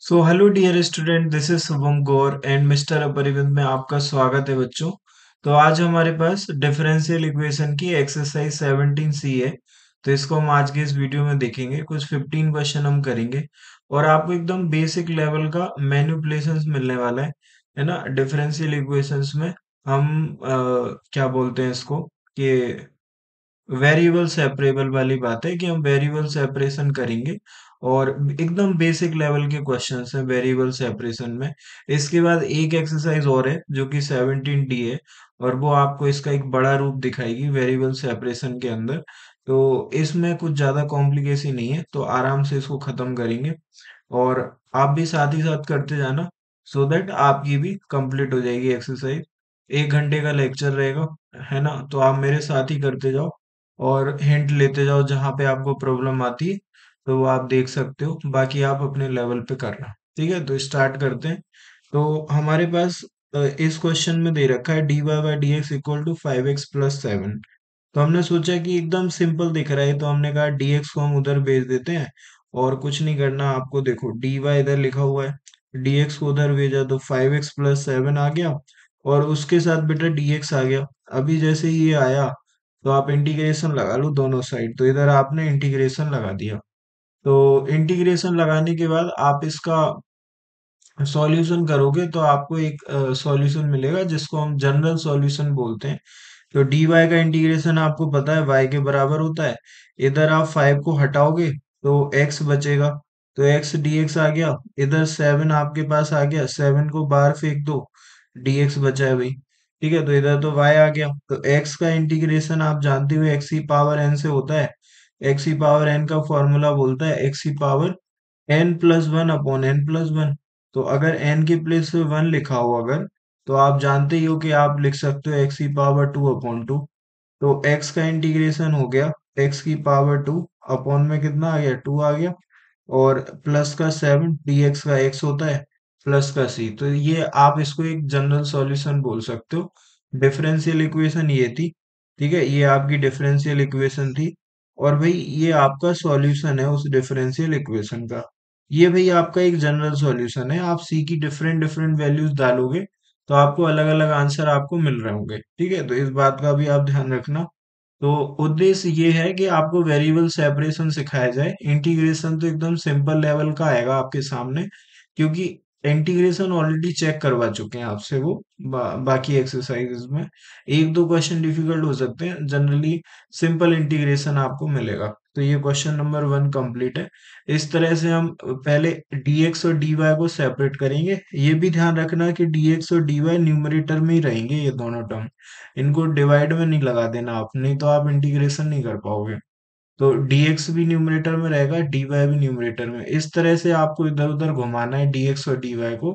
So hello dear student, this is Shubham Gaur and mister अपरिविंद में आपका स्वागत है बच्चों। तो आज हमारे पास डिफरेंशियल इक्वेशन की एक्सरसाइज 17 सी है। तो इसको हम आज के इस वीडियो में देखेंगे। कुछ 15 क्वेश्चन हम करेंगे और आपको एकदम बेसिक लेवल का मैनिपुलेशंस मिलने वाला है ना। डिफरेंशियल इक्वेशंस में हम क्या बोलते हैं इसको कि वेरिएबल सेपरेबल वाली बात है कि हम वेरिएबल सेपरेशन करेंगे और एकदम बेसिक लेवल के क्वेश्चंस हैं वेरिएबल सेपरेशन में। इसके बाद एक एक्सरसाइज और है जो कि 17D है और वो आपको इसका एक बड़ा रूप दिखाएगी वेरिएबल सेपरेशन के अंदर। तो इसमें कुछ ज्यादा कॉम्प्लिकेशन नहीं है, तो आराम से इसको खत्म करेंगे और आप भी साथ ही साथ करते जाना सो दैट आपकी भी कंप्लीट हो जाएगी एक्सरसाइज। 1 घंटे का लेक्चर रहेगा, है ना। तो आप मेरे साथ ही करते जाओ और हिंट लेते जाओ जहां पे आपको प्रॉब्लम आती है, तो वो आप देख सकते हो। बाकी आप अपने लेवल पे करना। ठीक है, तो स्टार्ट करते हैं। तो हमारे पास इस क्वेश्चन में दे रखा है dy/dx इक्वल टू 5x+7। तो हमने सोचा कि एकदम सिंपल दिख रहा है, तो हमने कहा dx को हम उधर भेज देते हैं और कुछ नहीं करना आपको। देखो dy इधर लिखा हुआ है, dx को उधर भेजा तो 5x+7 आ गया और उसके साथ बेटा dx आ गया। अभी जैसे ये आया तो आप इंटीग्रेशन लगा लो दोनों साइड। तो इधर आपने इंटीग्रेशन लगा दिया। तो इंटीग्रेशन लगाने के बाद आप इसका सॉल्यूशन करोगे तो आपको एक सॉल्यूशन मिलेगा जिसको हम जनरल सॉल्यूशन बोलते हैं। तो dy का इंटीग्रेशन आपको पता है y के बराबर होता है। इधर आप 5 को हटाओगे तो x बचेगा, तो x dx आ गया। इधर 7 आपके पास आ गया, 7 को बाहर फेंक दो, dx बचा है भाई। ठीक है, तो इधर तो y आ गया। तो x का इंटीग्रेशन आप जानते हो x की पावर n से होता है। x की पावर n का फॉर्मूला बोलता है x की पावर n+1/n+1। तो अगर n के प्लेस पे 1 लिखा हो अगर, तो आप जानते ही हो कि आप लिख सकते हो x की पावर 2/2। तो x का इंटीग्रेशन हो गया x की पावर 2 अपॉन में कितना आ गया, 2 आ गया। और प्लस का 7 dx का x होता है प्लस का c। तो ये आप इसको एक जनरल सॉल्यूशन बोल सकते हो। डिफरेंशियल इक्वेशन ये थी। ठीक है, ये आपकी डिफरेंशियल इक्वेशन थी और भाई ये आपका सॉल्यूशन है उस डिफरेंशियल इक्वेशन का। ये भाई आपका एक जनरल सॉल्यूशन है। आप c की डिफरेंट डिफरेंट वैल्यूज डालोगे तो आपको अलग अलग आंसर आपको मिल रहे होंगे। ठीक है, तो इस बात का भी आप ध्यान रखना। तो उद्देश्य ये है कि आपको वेरिएबल सेपरेशन सिखाया जाए। इंटीग्रेशन तो एकदम सिंपल लेवल का आएगा आपके सामने, क्योंकि इंटीग्रेशन ऑलरेडी चेक करवा चुके हैं आपसे वो बाकी एक्सरसाइजेज में। एक दो क्वेश्चन डिफिकल्ट हो सकते हैं, जनरली सिंपल इंटीग्रेशन आपको मिलेगा। तो ये क्वेश्चन नंबर 1 कंप्लीट है। इस तरह से हम पहले dx और dy को सेपरेट करेंगे। ये भी ध्यान रखना कि dx और dy न्यूमरेटर में ही रहेंगे ये दोनों टर्म। इनको डिवाइड में नहीं लगा देना आप, नहीं तो आप इंटीग्रेशन नहीं कर पाओगे। तो dx भी न्यूमरेटर में रहेगा, dy भी न्यूमरेटर में। इस तरह से आपको इधर उधर घुमाना है dx और dy को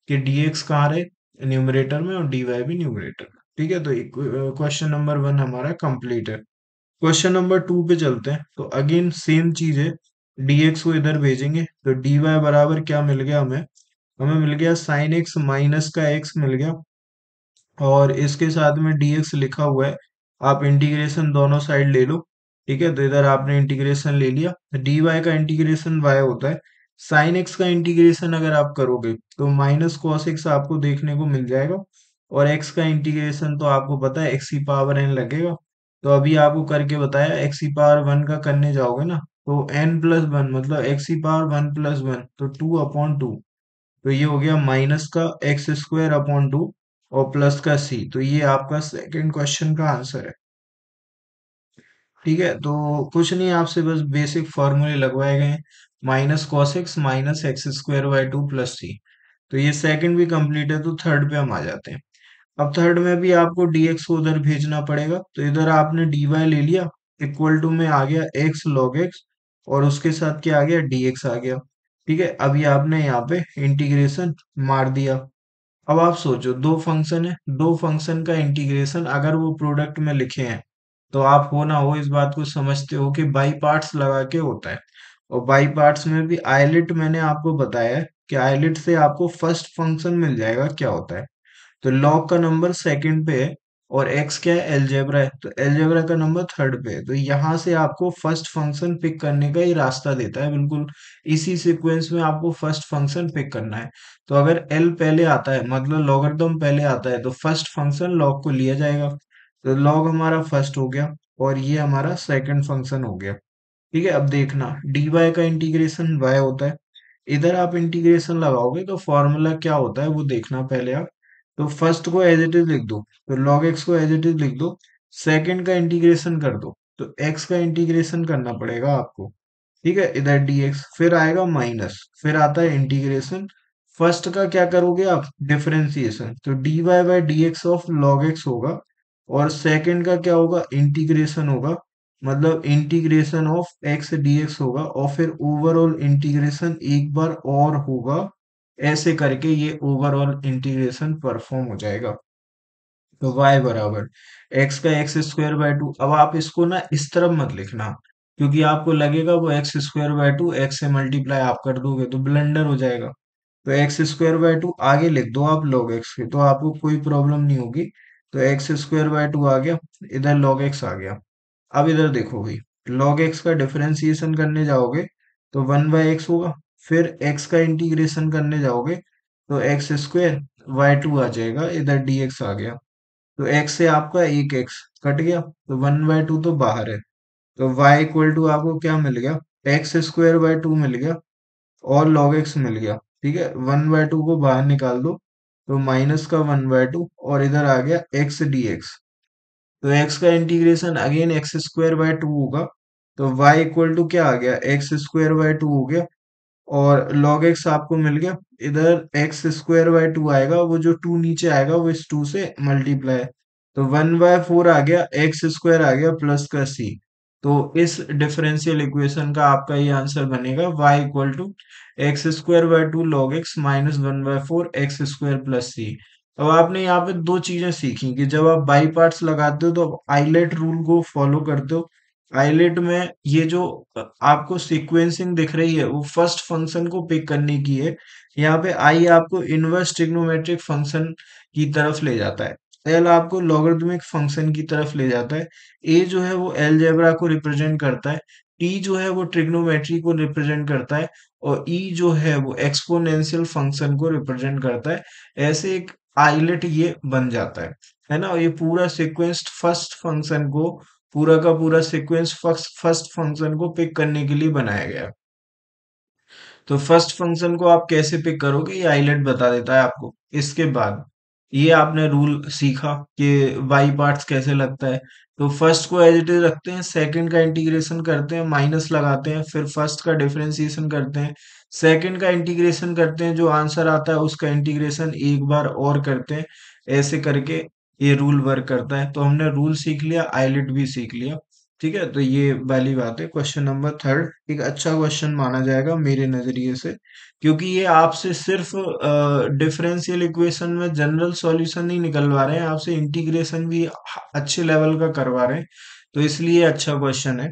कि dx कहाँ रहे, न्यूमरेटर में, और dy भी न्यूमरेटर में। ठीक है, तो क्वेश्चन नंबर 1 हमारा कंप्लीट है। क्वेश्चन नंबर 2 पे चलते हैं। तो अगेन सेम चीज है, dx को इधर भेजेंगे तो dy बराबर क्या मिल गया हमें, हमें मिल गया साइन x माइनस का x मिल गया और इसके साथ में dx लिखा हुआ है। आप इंटीग्रेशन दोनों साइड ले लो। ठीक है, तो इधर आपने इंटीग्रेशन ले लिया। dy का इंटीग्रेशन y होता है। साइन x का इंटीग्रेशन अगर आप करोगे तो माइनस कॉस x आपको देखने को मिल जाएगा और x का इंटीग्रेशन तो आपको पता है x की पावर n लगेगा। तो अभी आपको करके बताया, x की पावर 1 का करने जाओगे ना तो n+1 मतलब x की पावर 1+1 तो 2/2। तो ये हो गया माइनस का x² अपॉन 2 और प्लस का c। तो ये आपका सेकंड क्वेश्चन का आंसर है। ठीक है, तो कुछ नहीं, आपसे बस बेसिक फॉर्मूले लगवाए गए हैं। Minus cos x minus x² by 2 plus C. तो ये सेकंड भी कंप्लीट है। तो थर्ड पे हम आ जाते हैं। अब थर्ड में भी आपको dx को उधर भेजना पड़ेगा। तो इधर आपने dy ले लिया, इक्वल टू में आ गया x log x और उसके साथ क्या आ गया, dx आ गया। ठीक है, अभी आपने यहाँ पे इंटीग्रेशन मार दिया। अब आप सोचो, दो फंक्शन है, दो फंक्शन का इंटीग्रेशन अगर वो प्रोडक्ट में लिखे हैं तो आप हो ना हो इस बात को समझते हो कि बाई पार्ट्स लगा के होता है। और बाई पार्ट्स में भी आइलेट मैंने आपको बताया है कि आइलेट से आपको फर्स्ट फंक्शन मिल जाएगा क्या होता है। तो लॉग का नंबर सेकंड पे है और x क्या है, अलजेब्रा है, तो अलजेब्रा का नंबर थर्ड पे है। तो यहाँ से आपको फर्स्ट फंक्शन पिक करने का ही रास्ता देता है, बिल्कुल इसी सीक्वेंस में आपको फर्स्ट फंक्शन पिक करना है। तो अगर l पहले आता है, मतलब लॉगरिथम पहले आता है, तो फर्स्ट फंक्शन log को लिया जाएगा। तो log हमारा फर्स्ट हो गया, और ये हमारा सेकंड फंक्शन हो गया। ठीक है, अब देखना dy का इंटीग्रेशन y होता है। इधर आप इंटीग्रेशन लगाओगे तो फॉर्मूला क्या होता है वो देखना पहले आप। तो फर्स्ट को एज इट इज लिख दो, तो log x को एज इट इज लिख दो। सेकंड का इंटीग्रेशन कर दो, तो x का इंटीग्रेशन करना पड़ेगा आपको। ठीक है, इधर dx, फिर आएगा माइनस, फिर आता है इंटीग्रेशन। फर्स्ट का क्या करोगे आप, डिफरेंशिएशन, तो dy by dx of log x होगा। और सेकंड का क्या होगा, इंटीग्रेशन होगा, मतलब इंटीग्रेशन ऑफ x dx होगा, और फिर ओवरऑल इंटीग्रेशन एक बार और होगा। ऐसे करके ये ओवरऑल इंटीग्रेशन परफॉर्म हो जाएगा। तो y बराबर x का एक्स स्क्वायर बाय टू। अब आप इसको ना इस तरफ मत लिखना, क्योंकि आपको लगेगा वो x square by to, x से मल्टीप्लाई आप कर दोगे तो ब्लंडर हो जाएगा। तो एक्स स्क्वायर बाय टू आगे लिख दो आप log x के, तो आपको कोई प्रॉब्लम नहीं होगी। तो एक्स स्क्वायर बाय टू आ गया, इधर log x आ गया। अब इधर देखो भाई, log x का डिफरेंशिएशन करने जाओगे तो वन बाय एक्स होगा। फिर x का इंटीग्रेशन करने जाओगे तो एक्स स्क्वायर बाय टू आ जाएगा, इधर dx आ गया। तो x से आपका एक x कट गया, तो वन बाय टू तो बाहर है। तो y इक्वल टू आपको क्या मिल गया, एक्स स्क्वायर बाय टू मिल गया, और log x मिल गया। ठीक है, वन बाय टू को बाहर निकाल दो, तो माइनस का वन बाय टू, और इधर आ गया x dx। तो x का integration again x square by to होगा। तो y इक्वल टू क्या आ गया, एक्स स्क्वायर बाय टू हो गया, और log x आपको मिल गया। इधर एक्स स्क्वायर बाय टू आएगा, वो जो टू नीचे आएगा वो इस टू से मल्टीप्लाई। तो वन बाय फोर आ गया, एक्स स्क्वायर आ गया प्लस का c। तो इस डिफरेंशियल इक्वेशन का आपका ये आंसर बनेगा y equal to x square by two log x minus one by four x square plus C. अब आपने यहाँ पे दो चीजें सीखी कि जब आप बाई पार्ट्स लगाते हो तो आप आइलेट रूल को फॉलो करते हो। आइलेट में ये जो आपको सीक्वेंसिंग दिख रही है वो फर्स्ट फंक्शन को पिक करने की है। यहाँ पे आई आपको इनवर्स ट्रिग्नोमेट्रिक फंक्शन की तरफ ले जाता है, एल आपको लॉगरिथमिक फंक्शन की तरफ ले जाता है, ए जो है वो अलजेब्रा को रिप्रेजेंट करता है, टी जो है वो ट्रिग्नोमेट्री को रिप्रेजेंट करता है, और ई जो है वो एक्सपोनेंशियल फंक्शन को रिप्रेजेंट करता है। ऐसे एक आइलेट ये बन जाता है ना। ये पूरा सीक्वेंस फर्स्ट फंक्शन को, पूरा का पूरा सीक्वेंस फर्स्ट फर्स्ट फंक्शन को पिक करने के लिए बनाया गया है। तो फर्स्ट फंक्शन को आप कैसे पिक करोगे ये आइलेट बता देता है आपको। इसके बाद ये आपने रूल सीखा कि बाई पार्ट्स कैसे लगता है। तो फर्स्ट को एज इट इज रखते हैं, सेकंड का इंटीग्रेशन करते हैं, माइनस लगाते हैं, फिर फर्स्ट का डिफरेंशिएशन करते हैं, सेकंड का इंटीग्रेशन करते हैं, जो आंसर आता है उसका इंटीग्रेशन एक बार और करते हैं। ऐसे करके ये रूल वर्क करता है। तो हमने रूल सीख लिया, आइलेट भी सीख लिया। ठीक है, तो ये वाली बात है। क्वेश्चन नंबर थर्ड एक अच्छा क्वेश्चन माना जाएगा मेरे नजरिए से, क्योंकि ये आपसे सिर्फ डिफरेंशियल इक्वेशन में जनरल सॉल्यूशन नहीं निकलवा रहे हैं, आपसे इंटीग्रेशन भी अच्छे लेवल का करवा रहे हैं। तो इसलिए अच्छा क्वेश्चन है।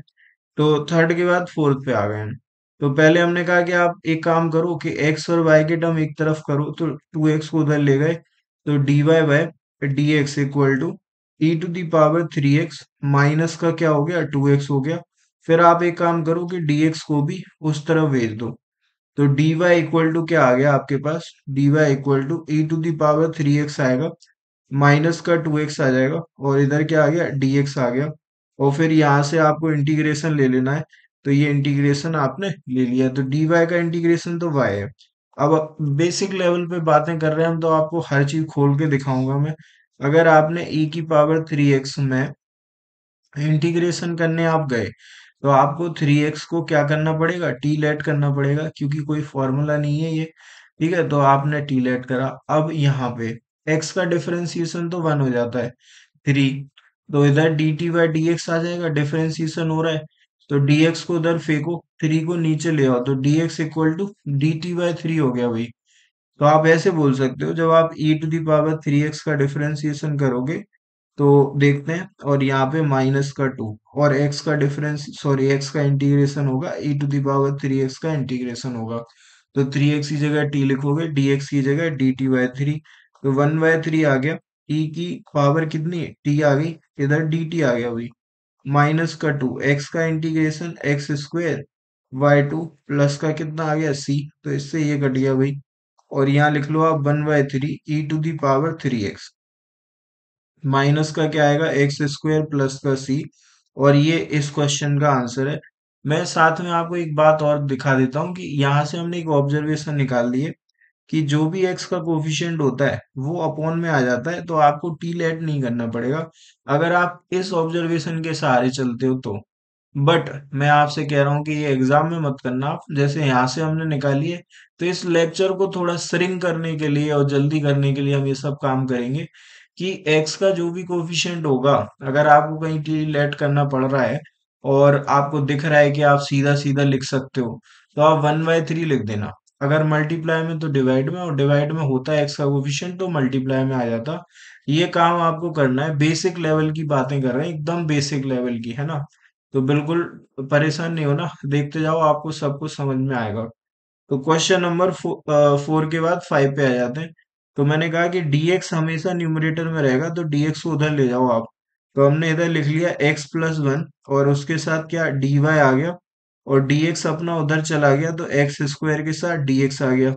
तो थर्ड के बाद फोर्थ पे आ गए हैं। तो पहले हमने कहा कि आप एक काम करो कि एक्स और वाई के टर्म एक तरफ करो, तो टू एक्स को उधर ले गए, तो d y by d x equal to e to the power three x, minus का क्या हो गया, टू एक्स हो गया। फिर आप एक काम करो कि डी एक्स को भी उस तरफ भेज दो, तो dy इक्वल टू क्या आ गया आपके पास, dy equal to e to the power three x आएगा, माइनस का टू एक्स आ जाएगा, और इधर क्या आ गया, dx आ गया। और फिर यहाँ से आपको इंटीग्रेशन ले लेना है, तो ये इंटीग्रेशन आपने ले लिया, तो dy का इंटीग्रेशन तो y है। अब बेसिक लेवल पे बातें कर रहे हैं हम, तो आपको हर चीज खोल के दिखाऊंगा मैं। अगर आपने e की पावर थ्री एक्स में इंटीग्रेशन करने आप गए, तो आपको थ्री एक्स को क्या करना पड़ेगा, टी लेट करना पड़ेगा, क्योंकि कोई फॉर्मूला नहीं है ये। ठीक है, तो आपने टी लेट करा। अब यहाँ पे एक्स का डिफरेंशिएशन तो वन हो जाता है, थ्री, तो इधर d t by d x आ जाएगा, डिफरेंशिएशन हो रहा है। तो डी एक्स को उधर फेंको, थ्री को नीचे ले आओ, तो d x equal to d t by three हो गया भाई। तो आप ऐसे बोल सकते हो, जब आप e to the power three x का डिफरेंशिएशन करोगे तो देखते हैं, और यहाँ पे माइनस का टू, और एक्स का डिफरेंस, सॉरी एक्स का इंटीग्रेशन होगा, e to the power three x का इंटीग्रेशन होगा। तो थ्री एक्स की जगह टी लिखोगे, डी एक्स की जगह डी टी बाई थ्री, तो वन बाय थ्री आ गया, ई की पावर कितनी टी आ गई, इधर डी टी आ गया भाई, माइनस का टू, एक्स का integration x square y two, plus का कितना आ गया सी, तो इससे ये कट गया भाई। और यहाँ लिख लो आप 1/3 e to the power 3x, minus का क्या आएगा एक्स स्क्वायर प्लस का सी। और ये इस क्वेश्चन का आंसर है। मैं साथ में आपको एक बात और दिखा देता हूँ कि यहाँ से हमने एक ऑब्जर्वेशन निकाल ली है कि जो भी एक्स का कोफिशिएंट होता है वो अपॉन में आ जाता है, तो आपको टी लेट नहीं करना पड़ेगा अगर आप इस ऑब्जर्वेशन के सहारे चलते हो तो। बट मैं आपसे कह रहा हूँ कि ये एग्जाम में मत करना आप, जैसे यहाँ से हमने निकाली है। तो इस लेक्चर को थोड़ा श्रिंक करने के लिए और जल्दी करने के लिए हम ये सब काम करेंगे कि एक्स का जो भी कोफिशिएंट होगा, अगर आपको कहीं टी लेट करना पड़ रहा है और आपको दिख रहा है कि आप सीधा सीधा लिख सकते हो, तो आप 1/3 लिख देना। अगर मल्टीप्लाई में तो डिवाइड में, और डिवाइड में होता है एक्स का कोफिशिएंट तो मल्टीप्लाई में आ जाता। ये काम आपको करना है, बेसिक लेवल की बातें कर रहे हैं, एकदम बेसिक लेवल की, है ना। तो बिल्कुल परेशान नहीं होना, देखते जाओ आपको सब कुछ समझ में आएगा। तो क्वेश्चन नंबर 4 के बाद 5 पे आ जाते हैं। तो मैंने कहा कि dx हमेशा न्यूमरेटर में रहेगा, तो dx को उधर ले जाओ आप। तो हमने इधर लिख लिया x+1, और उसके साथ क्या dy आ गया, और dx अपना उधर चला गया तो एक्स स्क्वायर के साथ dx आ गया।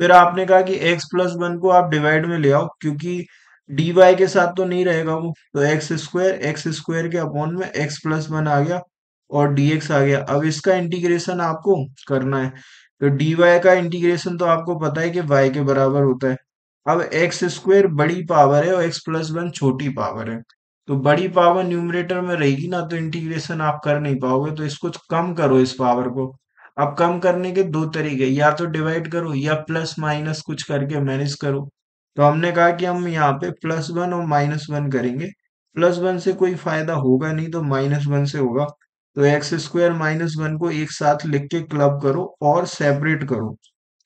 फिर आपने कहा कि x+1 को आप डिवाइड में ले आओ, क्योंकि dy के साथ तो नहीं रहेगा वो, तो एक्स स्क्वायर के अपॉन में x+1 आ गया और dx आ गया। अब इसका इंटीग्रेशन आपको करना है। तो dy का इंटीग्रेशन तो आपको पता है कि y के बराबर होता है। अब एक्स स्क्वायर बड़ी पावर है और x+1 छोटी पावर है, तो बड़ी पावर न्यूमरेटर में रहेगी ना, तो इंटीग्रेशन आप कर नहीं पाओगे, तो इसको कम करो इस पावर को। अब कम करने के दो तरीके, या तो डिवाइड करो या प्लस माइनस कुछ करके मैनेज करो। तो हमने कहा कि हम यहाँ पे +1 और -1 करेंगे। +1 से कोई फायदा होगा नहीं, तो -1 से होगा। तो x² -1 को एक साथ लिख के क्लब करो और सेपरेट करो।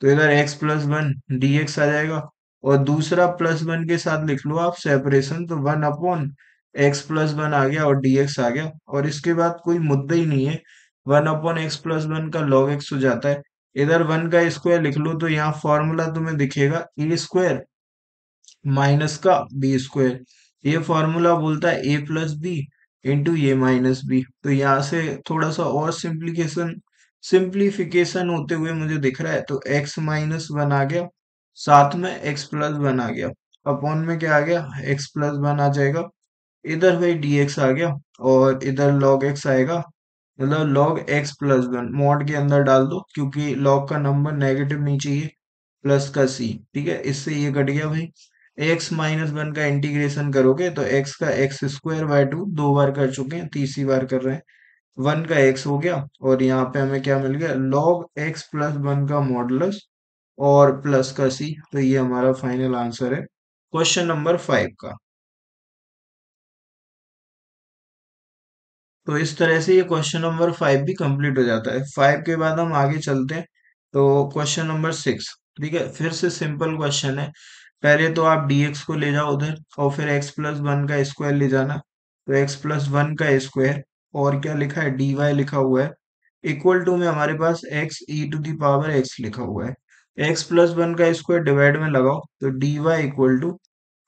तो इधर x+1 dx आ जाएगा, और दूसरा +1 के साथ लिख लो आप सेपरेशन, तो 1/x+1 आ गया और dx आ गया। और इसके बाद कोई मुद्दा ही नहीं है, 1/x+1 का log x हो जाता है। इधर 1 का स्क्वायर लिख लो, तो यहाँ फॉर्मूला तुम्हें दिखेगा a² माइनस का b²। ये फॉर्मूला बोलता है a+b × a-b। तो यहाँ से थोड़ा सा और सिंप्लीफिकेशन होते हुए मुझे दिख रहा है, तो x-1 आ गया, साथ में x+1 आ गया, अपॉन में क्या आ गया x+1 आ जाएगा। इधर भाई dx आ गया, और इधर log x आएगा, मतलब log x+1 मॉड के अंदर डाल दो, क्योंकि log का नंबर नेगेटिव नहीं चाहिए, प्लस का सी। ठीक है, इससे ये कट गया भाई। x-1 का इंटीग्रेशन करोगे तो x का x² 2 बार कर चुके हैं, तीसरी बार कर रहे हैं। 1 का x हो गया, और यहाँ पे हमें क्या मिल गया log x+1 का मॉडुलस और प्लस का सी। तो ये हमारा फाइनल आंसर है क्वेश्चन नंबर 5 का। तो इस तरह से ये क्वेश्चन नंबर 5 भी कंप्लीट हो जाता है। 5 के बाद हम आगे चलते हैं। तो क्वेश्चन नंबर 6, ठीक है, फिर से सिंपल क्वेश्चन है। पहले तो आप dx को ले जाओ उधर, और फिर x+1 का स्क्वायर ले जाना, तो x+1 का स्क्वायर, और क्या लिखा है dy लिखा हुआ है, इक्वल टू में हमारे पास x e⁻x लिखा हुआ है। x+1 का स्क्वायर डिवाइड में लगाओ, तो dy equal to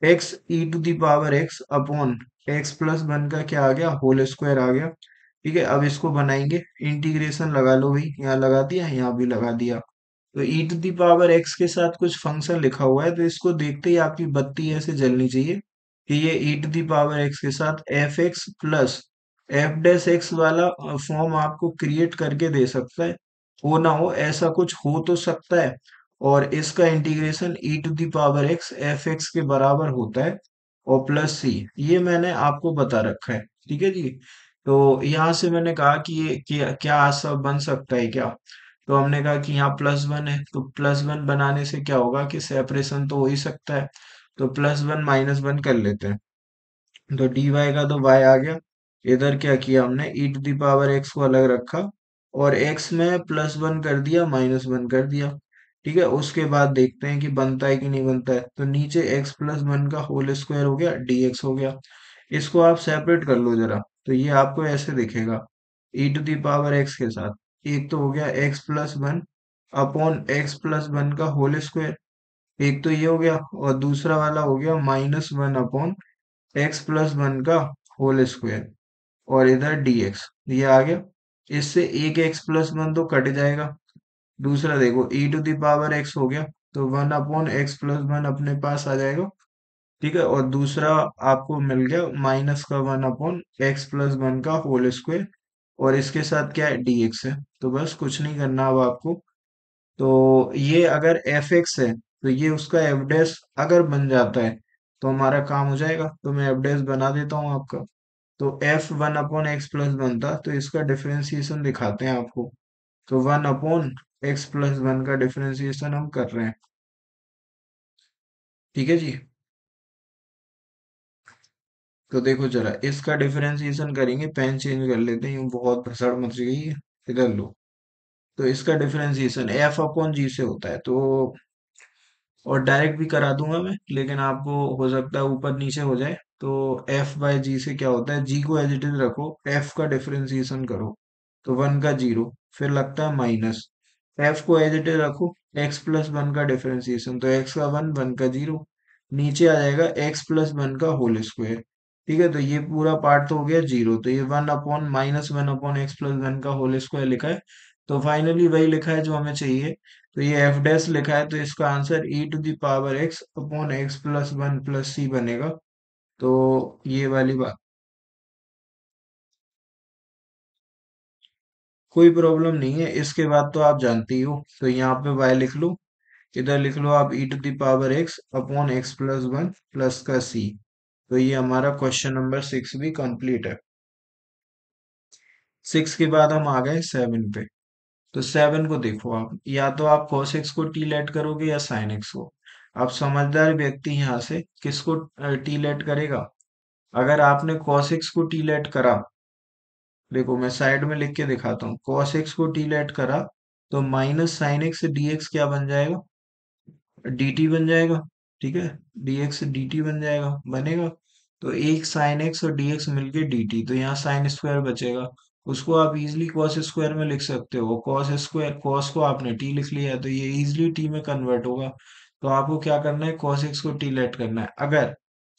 x e⁻x upon x+1 का क्या आ गया होल स्क्वायर आ गया। ठीक है, अब इसको बनाएंगे, इंटीग्रेशन लगा लो भाई, यहाँ लगा दिया, यहाँ भी लगा दिया। तो e⁻x के साथ कुछ फंक्शन लिखा हुआ है, तो इसको देखते ही आपकी बत्ती ऐसे जलनी चाहिए कि ये e⁻x के साथ f(x) प्लस f'(x) वाला फॉर्म आपको क्रिएट करके दे सकता है। हो ना हो, ऐसा कुछ हो तो सकता है। और इसका इंटीग्रेशन e⁻x f(x) के बराबर होता है, और प्लस सी, ये मैंने आपको बता रखा है। ठीक है जी। तो यहाँ से मैंने कहा कि ये क्या क्या सब बन सकता है क्या। तो हमने कहा कि यहाँ +1 है, तो +1 बनाने से क्या होगा कि सेपरेशन तो हो ही सकता है, तो +1 -1 कर लेते हैं। तो dy का तो y आ गया। इधर क्या किया हमने e⁻x को अलग रखा, और x में +1 कर दिया, -1 कर दिया। ठीक है, उसके बाद देखते हैं कि बनता है कि नहीं बनता है। तो नीचे x+1 का होल स्क्वायर हो गया, dx हो गया। इसको आप सेपरेट कर लो जरा, तो ये आपको ऐसे दिखेगा e⁻x के साथ। एक तो हो गया x+1 अपॉन x+1 का होल स्क्वायर, एक तो ये हो गया और दूसरा वाला हो गया -1/x+1 का होल स्क्वायर और इधर dx ये आ गया। इससे एक x+1 तो कट जाएगा। दूसरा देखो e⁻x हो गया तो 1/x+1 अपने पास आ जाएगा। ठीक है, और दूसरा आपको मिल गया माइनस का 1/x+1 का होल स्क्वायर और इसके साथ क्या है dx है। तो बस कुछ नहीं करना अब आपको। तो ये अगर एफ एक्स है तो ये उसका एफ डैश अगर बन जाता है तो हमारा काम हो जाएगा। तो मैं एफ डैश बना देता हूँ आपका। तो एफ 1/x+1 था तो इसका डिफरेंशिएशन दिखाते हैं आपको। तो 1/x+1 का डिफरेंशिएशन हम कर रहे हैं। ठीक है जी। तो देखो जरा इसका डिफरेंशिएशन करेंगे, पेन चेंज कर लेते हैं, यूं बहुत भसड़ मच गई है। इधर लो। तो इसका डिफरेंशिएशन f/g से होता है। तो और डायरेक्ट भी करा दूंगा मैं, लेकिन आपको हो सकता है ऊपर नीचे हो जाए। तो f/g से क्या होता है, g को एज इट इज रखो, f का डिफरेंशिएशन करो तो 1 का 0, फिर लगता है माइनस। f को एज इट इज रखो, x+1 का डिफरेंशिएशन तो x का 1, 1 का 0, नीचे आ जाएगा x+1 का होल स्क्वायर। ठीक है, तो ये पूरा पार्ट तो हो गया 0, तो ये 1/-1/x+1 का होल स्क्वायर लिखा है। तो फाइनली वही लिखा है जो हमें चाहिए। तो ये एफ डैश लिखा है तो इसका आंसर e⁻x/x+1 + c बनेगा। तो ये वाली बात, कोई प्रॉब्लम नहीं है। इसके बाद तो आप जानती ही हो, तो यहाँ पे y लिख लो, इधर लिख लो आप e⁻x/x+1 प्लस का c। तो ये हमारा क्वेश्चन नंबर 6 भी कंप्लीट है। 6 के बाद हम आ गए 7 पे। तो 7 को देखो आप, या तो आप cos x को टी लेट करोगे या sin x को। आप समझदार व्यक्ति यहाँ से किसको टी लेट करेगा। अगर आपने cos x को टी लेट करा, देखो मैं साइड में लिख के दिखाता हूँ, cos x को टी लेट करा तो माइनस साइन एक्स dx क्या बन जाएगा, dt बन जाएगा। ठीक है, dx dt बन जाएगा, बनेगा। तो एक साइन एक्स और dx मिलके dt, तो यहाँ साइन स्क्वायर बचेगा। उसको आप इजिली कॉस स्क्वायर में लिख सकते हो। कॉस स्क्वायर, कॉस को आपने t लिख लिया है तो ये इजिली t में कन्वर्ट होगा। तो आपको क्या करना है, cos x को t लेट करना है। अगर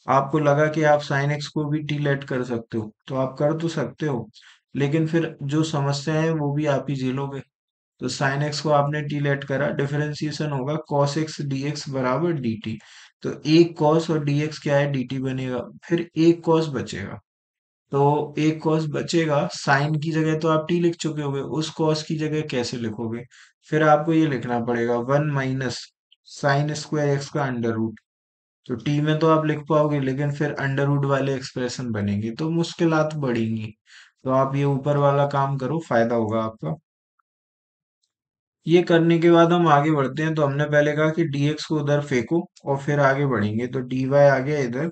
आपको लगा कि आप साइन एक्स को भी टी लेट कर सकते हो तो आप कर तो सकते हो, लेकिन फिर जो समस्या है वो भी आप ही झेलोगे। तो साइन एक्स को आपने टी लेट करा, डिफरेंशिएशन होगा cos x dx बराबर dt। तो एक cos और dx क्या है, dt बनेगा। फिर एक cos बचेगा। तो एक cos बचेगा, साइन की जगह तो आप t लिख चुके होगे, उस cos की जगह कैसे लिखोगे। फिर आपको ये लिखना पड़ेगा 1 माइनस साइन स्क्वायर एक्स का अंडर रूट। तो टी में तो आप लिख पाओगे, लेकिन फिर अंडर रूट वाले एक्सप्रेशन बनेंगे तो मुश्किलात बढ़ेंगी। तो आप ये ऊपर वाला काम करो, फायदा होगा आपका। ये करने के बाद हम आगे बढ़ते हैं। तो हमने पहले कहा कि dx को उधर फेंको और फिर आगे बढ़ेंगे। तो dy आ गया इधर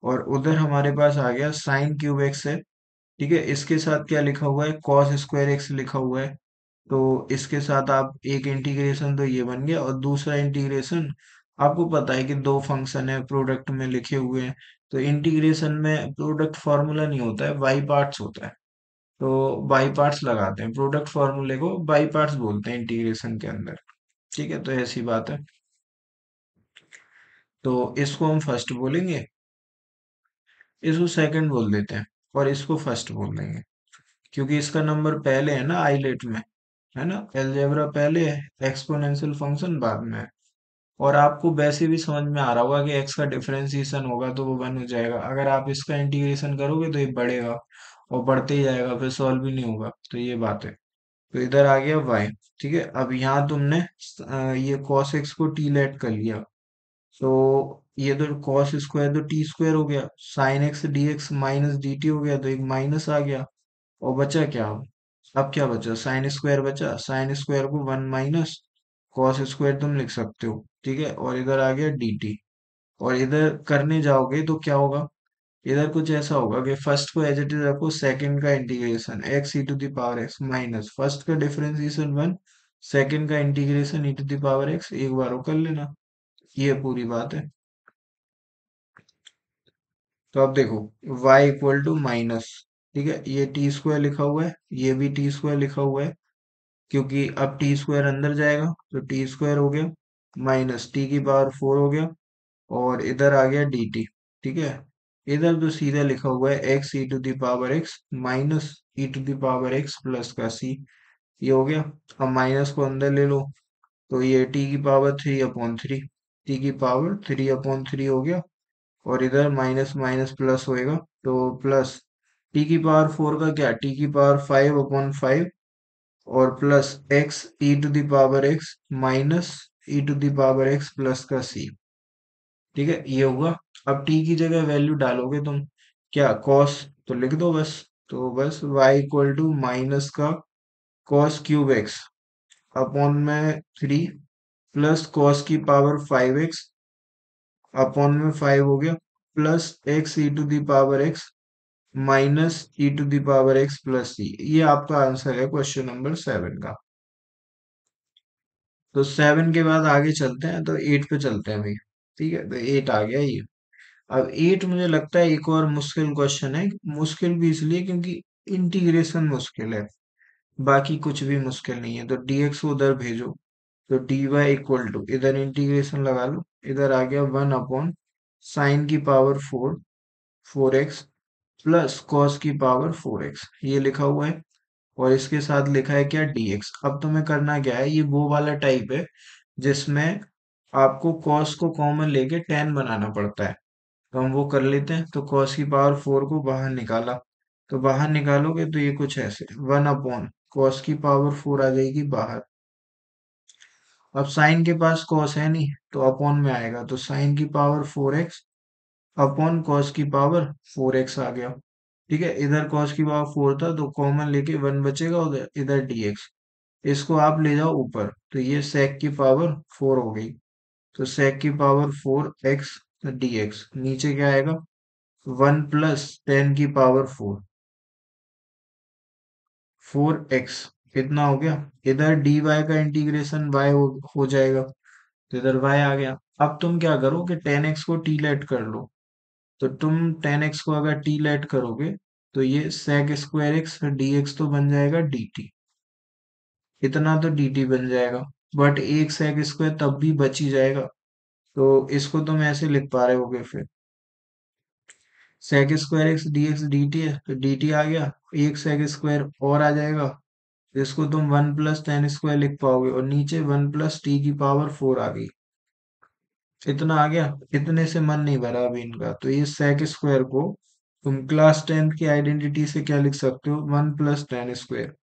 और उधर हमारे पास आ गया साइन क्यूब एक्स है। ठीक है, इसके साथ क्या लिखा हुआ है, कॉस स्क्वायर एक्स लिखा हुआ है। तो इसके साथ आप एक इंटीग्रेशन तो ये बन गया, और दूसरा इंटीग्रेशन आपको पता है कि दो फंक्शन है प्रोडक्ट में लिखे हुए हैं। तो इंटीग्रेशन में प्रोडक्ट फॉर्मूला नहीं होता है, बाई पार्ट्स होता है। तो बाई पार्ट्स लगाते हैं, प्रोडक्ट फॉर्मूले को बाई पार्ट्स बोलते हैं इंटीग्रेशन के अंदर। ठीक है, तो ऐसी बात है। तो इसको हम फर्स्ट बोलेंगे, इसको सेकंड बोल देते हैं, और इसको फर्स्ट बोल देंगे, क्योंकि इसका नंबर पहले है ना आइलेट में, है ना, अलजेब्रा पहले है, एक्सपोनेंशियल फंक्शन बाद में है। और आपको वैसे भी समझ में आ रहा होगा कि एक्स का डिफरेंशिएशन होगा तो वो बन हो जाएगा। अगर आप इसका इंटीग्रेशन करोगे तो ये बढ़ेगा और बढ़ते ही जाएगा, फिर सॉल्व भी नहीं होगा। तो ये बात है। तो इधर आ गया y। ठीक है, अब यहाँ तुमने ये cos x को t लेट कर लिया। तो ये तो cos स्क्वायर तो t स्क्वायर हो गया, sin x dx minus dt हो गया, तो एक माइनस आ गया। और बचा क्या अब क्या बचा, साइन स्क्वायर बचा। साइन स्क्वायर को 1 माइनस कॉस स्क्वायर तुम लिख सकते हो। ठीक है, और इधर आ गया dt। और इधर करने जाओगे तो क्या होगा, इधर कुछ ऐसा होगा कि फर्स्ट को एज इट इज रखो, सेकंड का integration x e⁻x minus first का डिफरेंशिएशन 1, सेकंड का इंटीग्रेशन e⁻x, एक बार वो कर लेना। ये पूरी बात है। तो अब देखो y इक्वल टू माइनस, ठीक है, ये टी स्क्वायर लिखा हुआ है, ये भी टी स्क्वायर लिखा हुआ है, क्योंकि अब टी स्क्वायर अंदर जाएगा तो टी स्क्वायर हो गया। माइनस टी की पावर 4 हो गया, और इधर आ गया डी टी। ठीक है, इधर तो सीधा लिखा हुआ है x e to the power x minus e to the power x plus का सी। ये हो गया। अब माइनस को अंदर ले लो, तो ये टी की पावर 3/3, टी की पावर 3/3 हो गया, और इधर माइनस माइनस प्लस होएगा, तो प्लस टी की पावर 4 का क्या, टी की पावर 5/5, और plus x e to the power x minus e to the power x plus का सी। ठीक है, ये हुआ। अब टी की जगह वैल्यू डालोगे तुम, क्या कॉस, तो लिख दो बस। तो बस y इक्वल टू माइनस का कॉस क्यूब एक्स अपॉन में 3 प्लस कॉस की पावर 5x अपॉन में 5 हो गया, plus x e to the power x minus e to the power x plus C. ये आपका आंसर है क्वेश्चन नंबर 7 का। तो 7 के बाद आगे चलते हैं, तो 8 पे चलते हैं भाई। ठीक है, तो 8 आ गया ये। अब 8 मुझे लगता है एक और मुश्किल क्वेश्चन है। मुश्किल भी इसलिए क्योंकि इंटीग्रेशन मुश्किल है, बाकी कुछ भी मुश्किल नहीं है। तो dx को उधर भेजो, तो dy इक्वल टू, इधर इंटीग्रेशन लगा लो, इधर आ गया 1 अपॉन साइन की पावर 4x प्लस कॉस की पावर 4x, ये लिखा हुआ है। और इसके साथ लिखा है क्या, dx। अब तुम्हें करना क्या है, ये वो वाला टाइप है जिसमें आपको कॉस को कॉमन लेके tan बनाना पड़ता है। तो हम वो कर लेते हैं। तो कॉस की पावर 4 को बाहर निकाला, तो बाहर निकालोगे तो ये कुछ ऐसे 1 अपॉन कॉस की पावर 4 आ जाएगी बाहर। अब साइन के पास कॉस है नहीं, तो अपॉन में आएगा, तो साइन की पावर 4x अपॉन कॉस की पावर 4x आ गया। ठीक है, इधर कॉस की पावर 4 था, तो कॉमन लेके 1 बचेगा, उधर इधर dx। इसको आप ले जाओ ऊपर, तो ये sec की पावर 4 हो गई। तो sec की पावर 4x dx, नीचे क्या आएगा, 1 प्लस टेन की पावर 4x, कितना हो गया। इधर dy का इंटीग्रेशन y हो जाएगा, तो इधर y आ गया। अब तुम क्या करो कि टेन एक्स को टी लेट कर लो। तो तुम टेन एक्स को अगर टी लेट करोगे, तो ये sec square x D x तो बन जाएगा dt। इतना तो dt बन जाएगा, बट एक sec स्क्वायर तब भी बच ही जाएगा। तो इसको तुम ऐसे लिख पा रहे होगे फिर, sec square x D x D T है, तो dt आ गया, एक sec स्क्वायर और आ जाएगा, इसको तुम 1 प्लस टेन स्क्वायर लिख पाओगे, और नीचे 1 प्लस टी की पावर 4 आ गई। इतना आ गया। इतने से मन नहीं भरा अभी इनका, तो ये sec स्क्वायर को तुम क्लास 10th की आइडेंटिटी से क्या लिख सकते हो, 1 प्लस टेन स्क्वायर।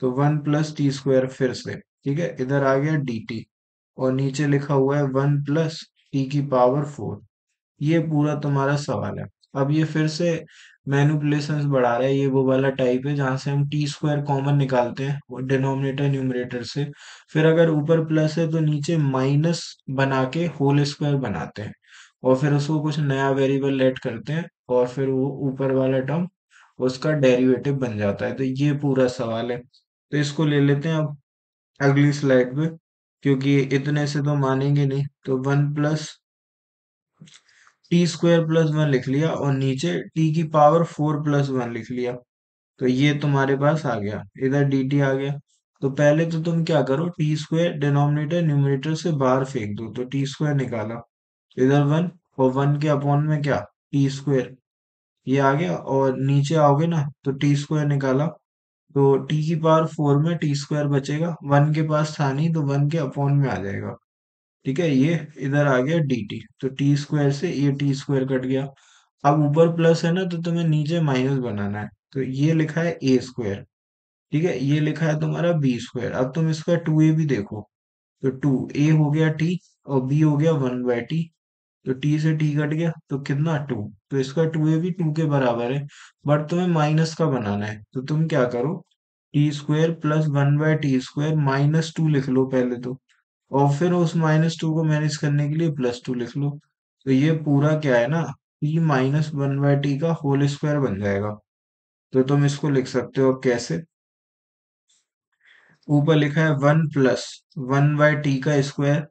तो 1 प्लस टी स्क्वायर फिर से। ठीक है, इधर आ गया dt, और नीचे लिखा हुआ है 1 प्लस टी की पावर 4। ये पूरा तुम्हारा सवाल है। अब ये फिर से मैनिपुलेशंस बढ़ा रहा है, ये वो वाला टाइप है जहां से हम टी स्क्वायर कॉमन निकालते हैं डिनोमिनेटर न्यूमरेटर से, फिर अगर ऊपर प्लस है तो नीचे माइनस बना के होल स्क्वायर बनाते हैं, और फिर उसको कुछ नया वेरिएबल लेट करते हैं, और फिर वो ऊपर वाला टर्म उसका डेरिवेटिव बन जाता है। तो ये पूरा सवाल है। तो इसको ले लेते हैं अब अगली स्लाइड पे, क्योंकि इतने से तो मानेंगे नहीं। तो 1 प्लस टी स्क्वायर प्लस 1 लिख लिया, और नीचे टी की पावर 4 प्लस 1 लिख लिया। तो ये तुम्हारे पास आ गया, इधर dt आ गया। तो पहले तो तुम क्या करो, टी स्क्वायर डिनोमिनेटर न्यूमरेटर से बाहर फेंक दो, तो टी स्क्वायर निकाला, इधर 1, और 1 के अपॉन में क्या, टी स्क्वायर, ये आ गया। और नीचे आओगे ना, तो टी स्क्वायर निकाला, तो टी की पावर 4 में टी स्क्वायर बचेगा, 1 के पास था नहीं, तो 1 के अपॉन में आ जाएगा। ठीक है, ये इधर आ गया dt, तो टी स्क्वायर से ये टी स्क्वायर कट गया। अब ऊपर प्लस है ना, तो तुम्हें नीचे माइनस बनाना है, तो ये लिखा है ए स्क्वायर। ठीक है, ये लिखा है तुम्हारा बी स्क्वायर। अब तुम इसका 2a भी देखो, तो 2a हो गया टी, और b हो गया 1/t। तो टी से टी कट गया, तो कितना 2, तो इसका 2a भी 2 के बराबर है, बट तुम्हें माइनस का बनाना है। तो तुम क्या करो, T square plus 1/t square minus 2 लिख लो पहले तो, और फिर उस -2 को मैनेज करने के लिए +2 लिख लो। तो ये पूरा क्या है ना, t माइनस 1/t का होल स्क्वायर बन जाएगा। तो तुम इसको लिख सकते हो कैसे, ऊपर लिखा है 1 प्लस 1/t का स्क्वायर,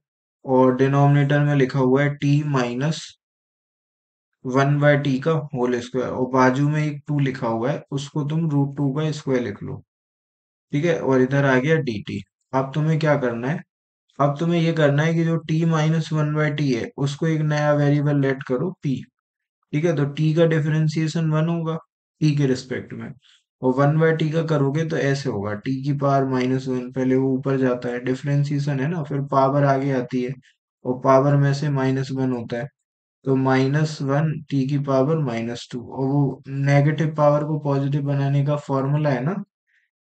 और डिनोमिनेटर में लिखा हुआ है t माइनस 1/t का होल स्क्वायर, और बाजू में एक 2 लिखा हुआ है, उसको तुम √2 का स्क्वायर लिख लो। ठीक है, और इधर आ गया dt। अब तुम्हें क्या करना है, अब तुम्हें ये करना है कि जो t minus one by T है उसको एक नया वेरिएबल लेट करो p। ठीक है, तो t का डिफरेंशिएशन वन होगा t के रिस्पेक्ट में, और वन बाय टी का करोगे तो ऐसे होगा t की पावर माइनस वन, पहले वो ऊपर जाता है, डिफरेंशिएशन है ना, फिर पावर आगे आती है और पावर में से माइनस वन होता है, तो माइनस वन टी की पावर माइनस टू, और वो नेगेटिव पावर को पॉजिटिव बनाने का फॉर्मूला है ना,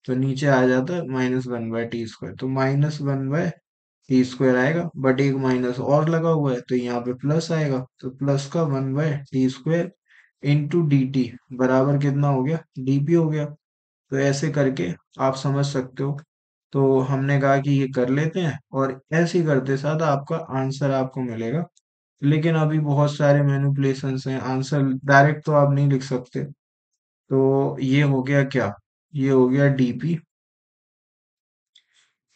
तो नीचे आ जाता है minus one by t square, तो minus one by t square आएगा, बट एक माइनस और लगा हुआ है तो यहाँ पे प्लस आएगा, तो प्लस का one by t square into D T बराबर कितना हो गया, डीपी हो गया। तो ऐसे करके आप समझ सकते हो। तो हमने कहा कि ये कर लेते हैं, और ऐसे ही करते साथ आपका आंसर आपको मिलेगा। लेकिन अभी बहुत सारे मैनिपुलेशंस हैं, आंसर डायरेक्ट तो आप नहीं लिख सकते। तो ये हो गया क्या, ये हो गया डीपी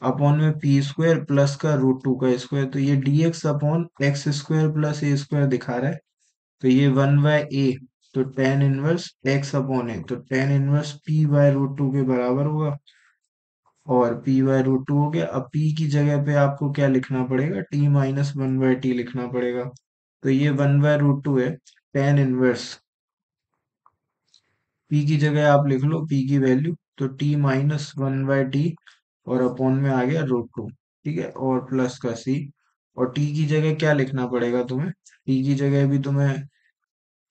अपॉन में पी स्क्वायर प्लस का रूट टू का स्क्वायर, तो ये d x upon x square plus a square दिखा रहा है, तो ये वन बाय ए, तो tan inverse x upon a, तो tan inverse p by root two के बराबर होगा, और पी बाय रूट टू हो गया। अब पी की जगह पे आपको क्या लिखना पड़ेगा, T minus one by T लिखना पड़ेगा, तो ये वन बाय रूट टू है, टेन इनवर्स पी की जगह आप लिख लो पी की वैल्यू, तो T minus one by T, और अपॉन में आ गया रूट टू, ठीक है, और प्लस का सी, और टी की जगह क्या लिखना पड़ेगा तुम्हें, टी की जगह भी तुम्हें,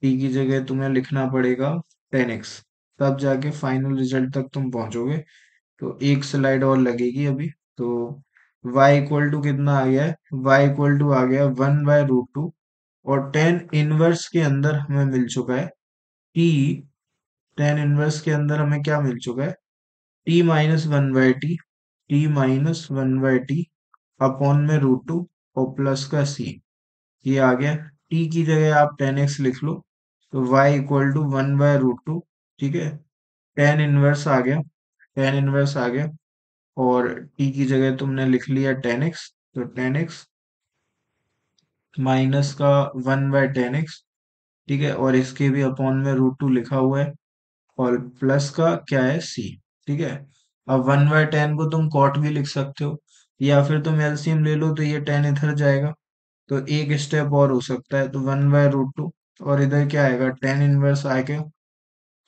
टी की जगह तुम्हें लिखना पड़ेगा टेन एक्स, तब जाके फाइनल रिजल्ट तक तुम पहुंचोगे। तो एक स्लाइड और लगेगी अभी। तो y इक्वल टू कितना आ गया है, y इक्वल टू आ गया वन बाय रूट टू, और टेन इनवर्स के अंदर हमें मिल चुका है t, टेन इनवर्स के अंदर हमें क्या मिल चुका है, T minus one by T, T minus one by T upon में रूट टू और प्लस का सी, ये आ गया। टी की जगह आप टेन एक्स लिख लो, तो y equal to one by root two, ठीक है, टेन इनवर्स आ गया, टेन इनवर्स आ गया, और टी की जगह तुमने लिख लिया टेन एक्स, तो टेन एक्स माइनस का वन बाय टेन एक्स, ठीक है, और इसके भी अपॉन में रूट टू लिखा हुआ है, और प्लस का क्या है सी, ठीक है। अब वन बाय टेन को तुम कॉट भी लिख सकते हो, या फिर तुम एलसीएम ले लो, तो ये टेन इधर जाएगा, तो एक स्टेप और हो सकता है, तो वन बाय रूट टू, और इधर क्या आएगा टेन इनवर्स आएगा,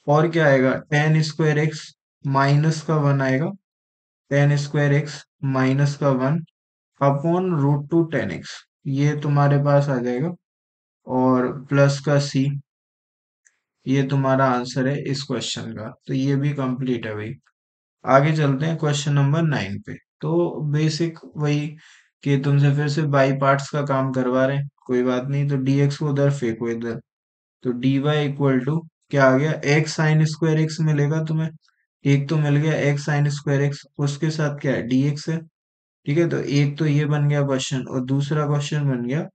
और क्या आएगा टेन स्क्वायर एक्स माइनस का वन आएगा, टेन स्क्वायर एक्स माइनस का one upon root two ten x, ये तुम्हारे पास आ जाएगा, और प्लस का सी, ये तुम्हारा आंसर है इस क्वेश्चन का। तो ये भी कंप्लीट है भाई। आगे चलते हैं क्वेश्चन नंबर नाइन पे। तो बेसिक वही कि तुमसे फिर से बाई पार्ट्स का काम करवा रहे हैं, कोई बात नहीं, तो dx को उधर फेंको इधर, तो dy इक्वल टू क्या आ गया, एक्स साइन स्क्वायर एक्स मिलेगा तुम्हें, एक तो मिल गया एक्स साइन स्क्वायर एक्स, उसके साथ क्या है dx है, ठीक है, तो एक तो ये बन गया क्वेश्चन, और दूसरा क्वेश्चन बन गया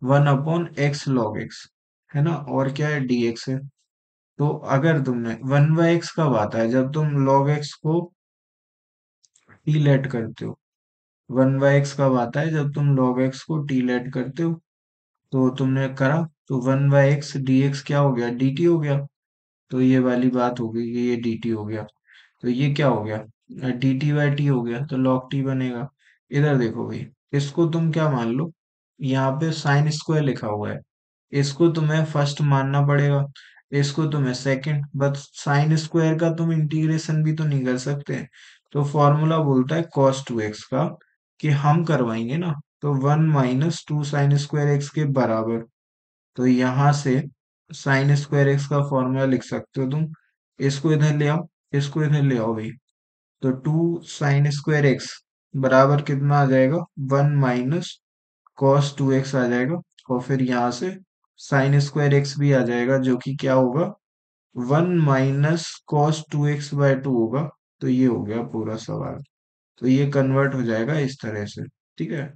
one upon x log x, है ना, और क्या है dx है। तो अगर तुमने वन बाय एक्स कब आता है, जब तुम log x को टी लेट करते हो, वन बाय एक्स कब आता है, जब तुम log x को टी लेट करते हो, तो तुमने करा, तो one by x D x क्या हो गया, डी टी हो गया, तो ये वाली बात हो गई कि ये डी टी हो गया, तो ये क्या हो गया, डी टी बाई टी हो गया, तो log टी बनेगा। इधर देखो भाई, इसको तुम क्या मान लो, यहाँ पे साइन स्क्वायर लिखा हुआ है, इसको तुम्हें फर्स्ट मानना पड़ेगा, इसको तुम्हें सेकंड, बस साइन स्क्वायर का तुम इंटीग्रेशन भी तो नहीं कर सकते, तो फॉर्मूला बोलता है cos 2x का, कि हम करवाएंगे ना, तो one minus two sine square x के बराबर, तो यहाँ से साइन स्क्वायर एक्स का फॉर्मूला लिख सकते हो तुम, इसको इधर ले आओ, इसको इधर ले आओ भाई, तो टू साइन स्क्वायर एक्स बराबर कितना आ जाएगा, one minus cos two x आ जाएगा, और फिर यहाँ से साइन स्क्वायर एक्स भी आ जाएगा, जो कि क्या होगा, one minus cos two x by two होगा। तो ये हो गया पूरा सवाल, तो ये कन्वर्ट हो जाएगा इस तरह से, ठीक है।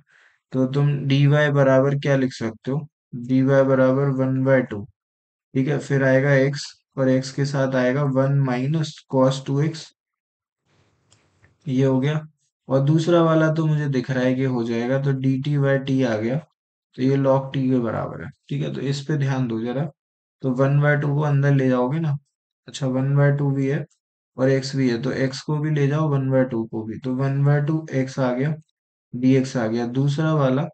तो तुम डी वाई बराबर क्या लिख सकते हो, डी वाई बराबर वन बाय टू, ठीक है, फिर आएगा एक्स, और एक्स के साथ आएगा one minus cos two x, ये हो गया। और दूसरा वाला तो मुझे दिख रहा है कि हो जाएगा, तो डी टी बाई टी आ गया, तो ये log टी के बराबर है, ठीक है, तो इस पे ध्यान दो जरा। तो वन बाय टू को अंदर ले जाओगे ना, अच्छा वन बाय टू भी है और एक्स भी है, तो एक्स को भी ले जाओ, वन बाय टू को भी, तो वन बाय टू एक्स आ गया, dx आ गया। दूसरा वाला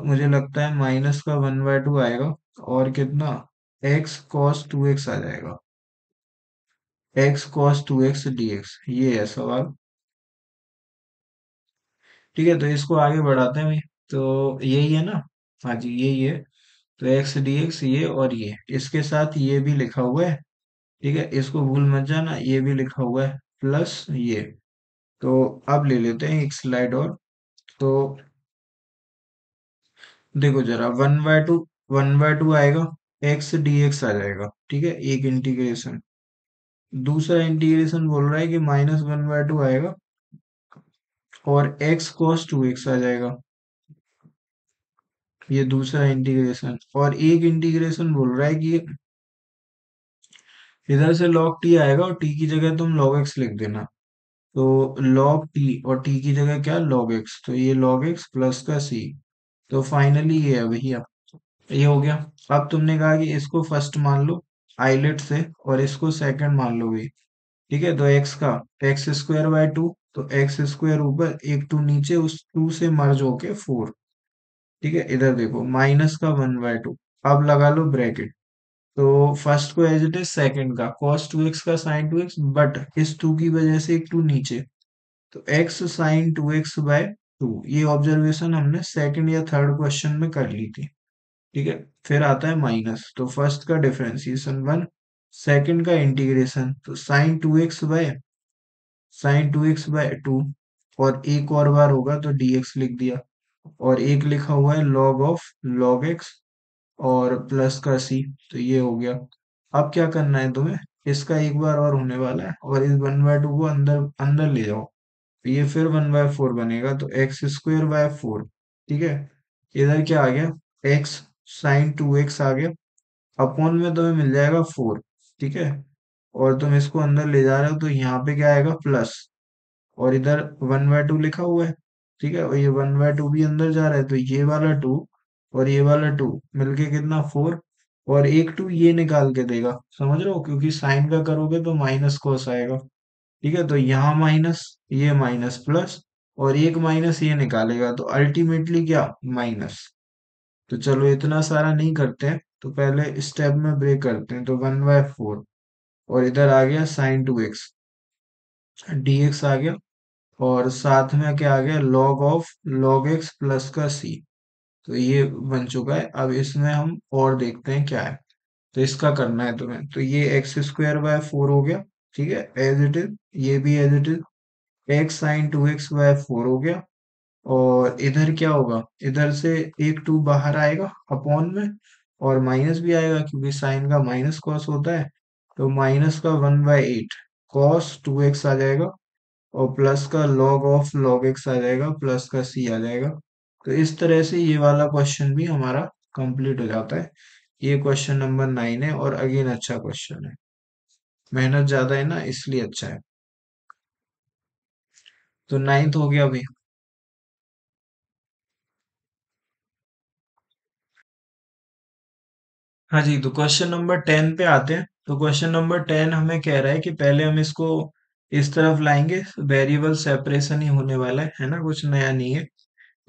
मुझे लगता है माइनस का 1/2 आएगा, और कितना, x cos 2x आ जाएगा, x cos 2x dx, ये है सवाल। ठीक है, तो इसको आगे बढ़ाते हैं भाई। तो यही है ना, हाँ जी यही है। तो x dx ये, और ये इसके साथ ये भी लिखा हुआ है। ठीक है, इसको भूल मत जाना, ये भी लिखा हुआ है प्लस ये। तो अब ले लेते हैं एक स्लाइड और। तो देखो जरा, 1/2, 1/2 आएगा, x dx आ जाएगा। ठीक है, एक इंटीग्रेशन। दूसरा इंटीग्रेशन बोल रहा है कि -1/2 आएगा, और x cos 2x आ जाएगा, ये दूसरा इंटीग्रेशन। और एक इंटीग्रेशन बोल रहा है कि इधर से log t आएगा, और t की जगह तुम log x लिख देना। तो log t, और t की जगह क्या, log x, तो ये log x प्लस का c। तो फाइनली ये है भैया, ये हो गया। अब तुमने कहा कि इसको फर्स्ट मान लो आइलेट से, और इसको सेकंड मान लो भी। ठीक है, तो x का x² बाय 2, तो x² ऊपर, एक 2 नीचे, उस 2 से मर्ज होके 4। ठीक है, इधर देखो माइनस का 1/2। अब लगा लो ब्रैकेट। तो फर्स्ट को एज इट इज, सेकंड का cos 2x का sin 2x, बट इस 2 की वजह से एक 2 नीचे, तो x sin 2x/2। ये ऑब्जर्वेशन हमने सेकंड या थर्ड क्वेश्चन में कर ली थी। ठीक है, फिर आता है माइनस, तो फर्स्ट का डिफरेंशिएशन 1, सेकंड का इंटीग्रेशन, तो sin 2x/2, और एक और बार होगा तो dx लिख दिया। और एक लिखा हुआ है log ऑफ log x, और प्लस का c। तो ये हो गया। अब क्या करना है तुम्हें, इसका एक बार और होने वाला है, और इस 1/2 को अंदर अंदर ले जाओ, तो ये फिर 1/4 बनेगा, तो x² बाय 4। ठीक है, इधर क्या आ गया, x sin 2x आ गया, अपॉन में तुम्हें मिल जाएगा 4। ठीक है, और तुम इसको अंदर ले जा रहे हो, तो यहाँ पे क्या आएगा, प्लस, और इधर 1/2 लिखा हुआ है। ठीक है, और ये 1/2 भी अंदर जा रहा है, तो ये वाला 2 और ये वाला 2 मिलके कितना, 4। और एक 2 ये निकाल के देगा, समझ रहे हो, क्योंकि साइन का करोगे तो माइनस कॉस आएगा। ठीक है, तो यहाँ माइनस, ये माइनस प्लस, और एक माइनस ये निकालेगा, तो अल्टीमेटली क्या, माइनस। तो चलो इतना सारा नहीं करते हैं, तो पहले स्टेप में ब्रेक करते हैं। तो 1/4, और इधर आ गया sin 2x, dx आ गया, और साथ में क्या आ गया, log of log x plus का c। तो ये बन चुका है। अब इसमें हम और देखते हैं क्या है। तो इसका करना है तुम्हें, तो ये x² बाय 4 हो गया। ठीक है, एज इट इज, ये भी as it is, x sin 2x/4 हो गया। और इधर क्या होगा, इधर से एक 2 बाहर आएगा अपॉन में, और माइनस भी आएगा, क्योंकि साइन का माइनस कॉस होता है। तो माइनस का 1/8 cos 2x आ जाएगा, और प्लस का log ऑफ log x आ जाएगा, प्लस का c आ जाएगा। तो इस तरह से ये वाला क्वेश्चन भी हमारा कंप्लीट हो जाता है। ये क्वेश्चन नंबर 9 है, और अगेन अच्छा क्वेश्चन है, मेहनत ज्यादा है ना इसलिए अच्छा है। तो 9th हो गया अभी। हाँ जी, तो क्वेश्चन नंबर 10 पे आते हैं। तो क्वेश्चन नंबर 10 हमें कह रहा है कि पहले हम इसको इस तरफ लाएंगे, वेरिएबल सेपरेशन ही होने वाला है ना, कुछ नया नहीं है।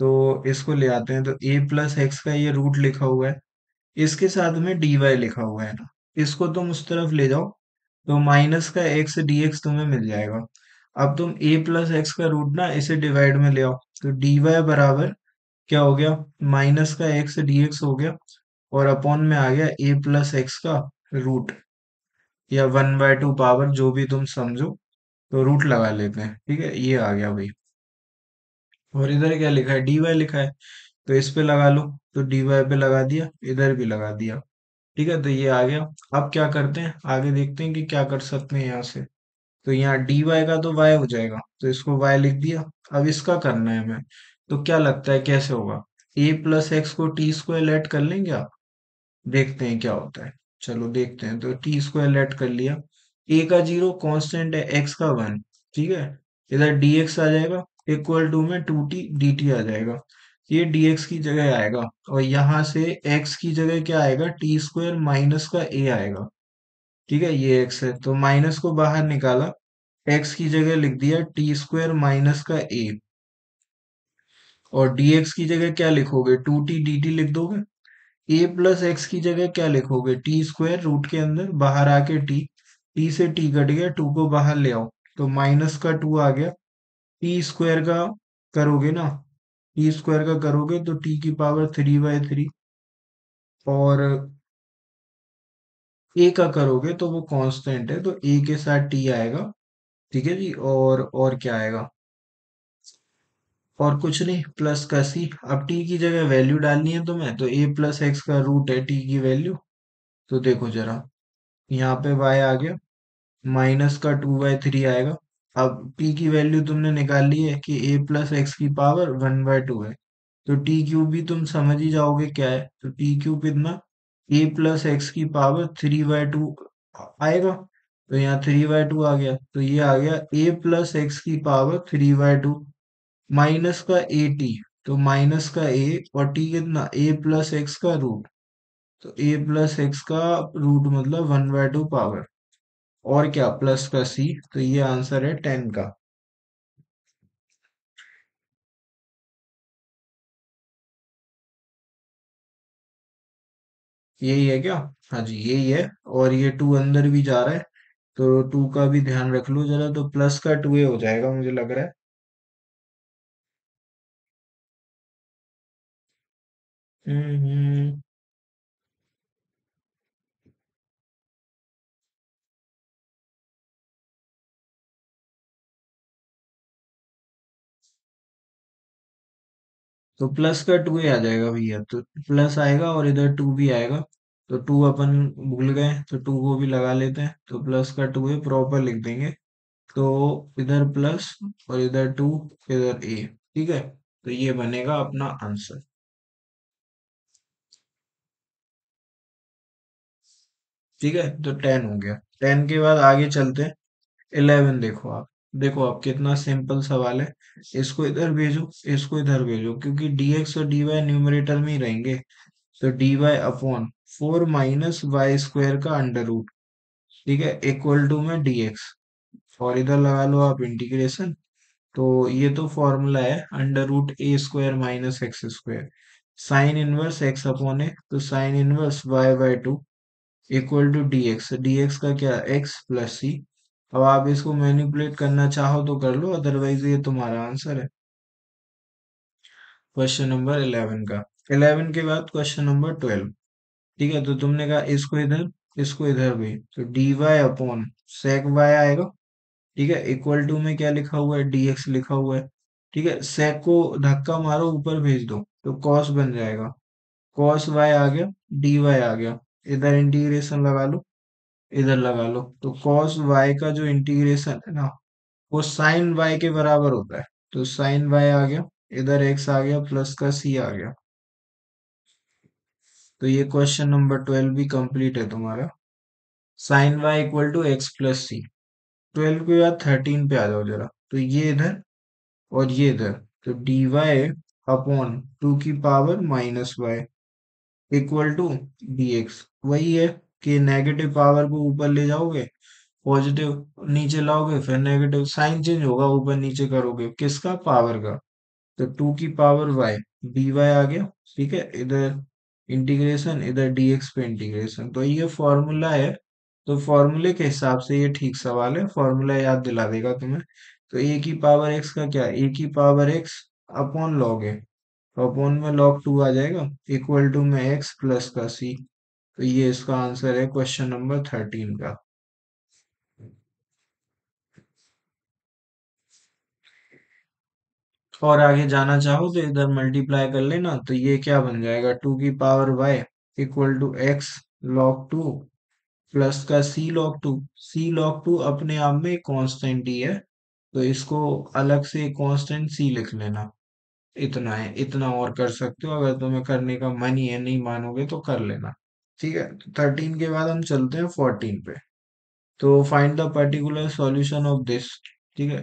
तो इसको ले आते हैं, तो a+x का ये रूट लिखा हुआ है, इसके साथ में dy लिखा हुआ है ना, इसको तुम उस तरफ ले जाओ, तो माइनस का x dx तुम्हें मिल जाएगा। अब तुम a+x का रूट ना इसे डिवाइड में ले आओ, तो dy बराबर क्या हो गया, माइनस का x dx हो गया, और अपॉन में आ गया a+x का रूट, या 1/2 पावर, जो भी तुम समझो। तो रूट लगा लेते हैं। ठीक है, ये आ गया भाई। और इधर क्या लिखा है, dy लिखा है, तो इस पे लगा लो। तो dy पे लगा दिया, इधर भी लगा दिया। ठीक है, तो ये आ गया। अब क्या करते हैं, आगे देखते हैं कि क्या कर सकते हैं यहाँ से। तो यहाँ dy का तो y हो जाएगा, तो इसको y लिख दिया। अब इसका करना है हमें, तो क्या लगता है कैसे होगा, a+x को t² ऐड कर लेंगे आप, देखते हैं क्या होता है। चलो देखते हैं, तो t² ऐड कर लिया। a का 0 कांस्टेंट है, x का 1। ठीक है, इधर dx आ जाएगा, इक्वल टू में 2t dt आ जाएगा, ये dx की जगह आएगा। और यहाँ से x की जगह क्या आएगा, t² माइनस का a आएगा। ठीक है, ये x है, तो माइनस को बाहर निकाला, x की जगह लिख दिया t² माइनस का a। और dx की जगह क्या लिखोगे, 2t dt लिख दोगे। a प्लस एक्स की जगह क्या लिखोगे, टी स्क्वायर रूट के अंदर बाहर आके टी से टी कट गया, टू को बाहर ले आओ तो माइनस का टू आ गया। टी स्क्वायर का करोगे ना, टी स्क्वायर का करोगे तो टी की पावर 3/3, और ए का करोगे तो वो कांस्टेंट है तो ए के साथ टी आएगा। ठीक है जी, और क्या आएगा, और कुछ नहीं, प्लस का सी। अब टी की जगह वैल्यू डालनी है तुम्हें, तो ए प्लस एक्स का रूट है टी की वैल्यू। तो देखो जरा, यहाँ पे y आ गया, माइनस का 2/3 आएगा। अब t की वैल्यू तुमने निकाल ली है कि a प्लस एक्स की पावर 1/2 है, तो टी क्यूब भी तुम समझ ही जाओगे क्या है, तो टी क्यूब कितना, a प्लस एक्स की पावर 3/2 आएगा। तो यहाँ 3/2 आ गया, तो ये आ गया a प्लस एक्स की पावर 3/2, माइनस का ए टी, तो माइनस का ए, और टी कितना, a प्लस एक्स का रूट, तो a प्लस एक्स का रूट मतलब 1/2 पावर, और क्या, प्लस का सी। तो ये आंसर है 10 का। यही है क्या, हाँ जी यही है। और ये टू अंदर भी जा रहा है, तो टू का भी ध्यान रख लो जरा, तो प्लस का टू ए हो जाएगा मुझे लग रहा है। हम्म। तो प्लस का टू ए आ जाएगा भैया, तो प्लस आएगा और इधर टू भी आएगा, तो टू अपन भूल गए तो टू को भी लगा लेते हैं, तो प्लस का टू ए प्रॉपर लिख देंगे। तो इधर प्लस और इधर टू, इधर ए। ठीक है, तो ये बनेगा अपना आंसर। ठीक है, तो 10 हो गया। 10 के बाद आगे चलते हैं। 11 देखो आप, देखो आप कितना सिंपल सवाल है। इसको इधर भेजो, इसको इधर भेजो, क्योंकि dx और dy न्यूमरेटर में ही रहेंगे। तो dy अपॉन 4 - y² का अंडर रूट, ठीक है, इक्वल टू में dx, और इधर लगा लो आप इंटीग्रेशन। तो ये तो फॉर्मूला है, under root a² - x², sine inverse x upon a, तो sine inverse y/2 equal to dx, dx का क्या, x प्लस सी। अब आप इसको मैनिपुलेट करना चाहो तो कर लो, अदरवाइज ये तुम्हारा आंसर है क्वेश्चन नंबर 11 का। 11 के बाद क्वेश्चन नंबर 12। ठीक है, तो तुमने कहा इसको इधर भी, तो dy अपॉन sec y आएगा। ठीक है, इक्वल टू में क्या लिखा हुआ है, dx लिखा हुआ है। ठीक है, sec को धक्का मारो ऊपर भेज दो, तो cos बन जाएगा, cos y आ गया, dy आ गया। इधर इंटीग्रेशन लगा लो, इधर लगा लो, तो cos y का जो इंटीग्रेशन है ना, वो साइन y के बराबर होता है। तो साइन y आ गया, इधर x आ गया, प्लस का c आ गया। तो ये क्वेश्चन नंबर 12 भी कंप्लीट है तुम्हारा। Sine y equal to x plus C. 12 के बाद 13 पे आ जाओ जरा, तो ये इधर और ये इधर, तो dy अपॉन 2 की power -y equal to dx। वही है कि नेगेटिव पावर को ऊपर ले जाओगे, पॉजिटिव नीचे लाओगे, फिर नेगेटिव साइन चेंज होगा, ऊपर नीचे करोगे, किसका, पावर का। तो 2 की पावर y, dy आ गया। ठीक है, इधर इंटीग्रेशन, इधर dx पे इंटीग्रेशन, तो ये फॉर्मूला है। तो फॉर्मूले के हिसाब से ये ठीक सवाल है, फॉर्मूला याद दिला देगा तुम्हें। तो a की पावर x का क्या, a की पावर x अपॉन लॉग है, तो अपॉन में log 2 आ जाएगा, इक्वल टू में x प्लस का c। तो ये इसका आंसर है क्वेश्चन नंबर 13 का। और आगे जाना चाहो तो इधर मल्टीप्लाई कर लेना, तो ये क्या बन जाएगा, 2 की power y equal to x log 2 plus का c log 2 अपने आप में कांस्टेंट ही है, तो इसको अलग से कांस्टेंट c लिख लेना। इतना है, इतना और कर सकते हो, अगर तुम्हें करने का मन ही है, नहीं मानोगे तो कर लेना। ठीक है, तो 13 के बाद हम चलते हैं 14 पे। तो find the particular solution of this. ठीक है,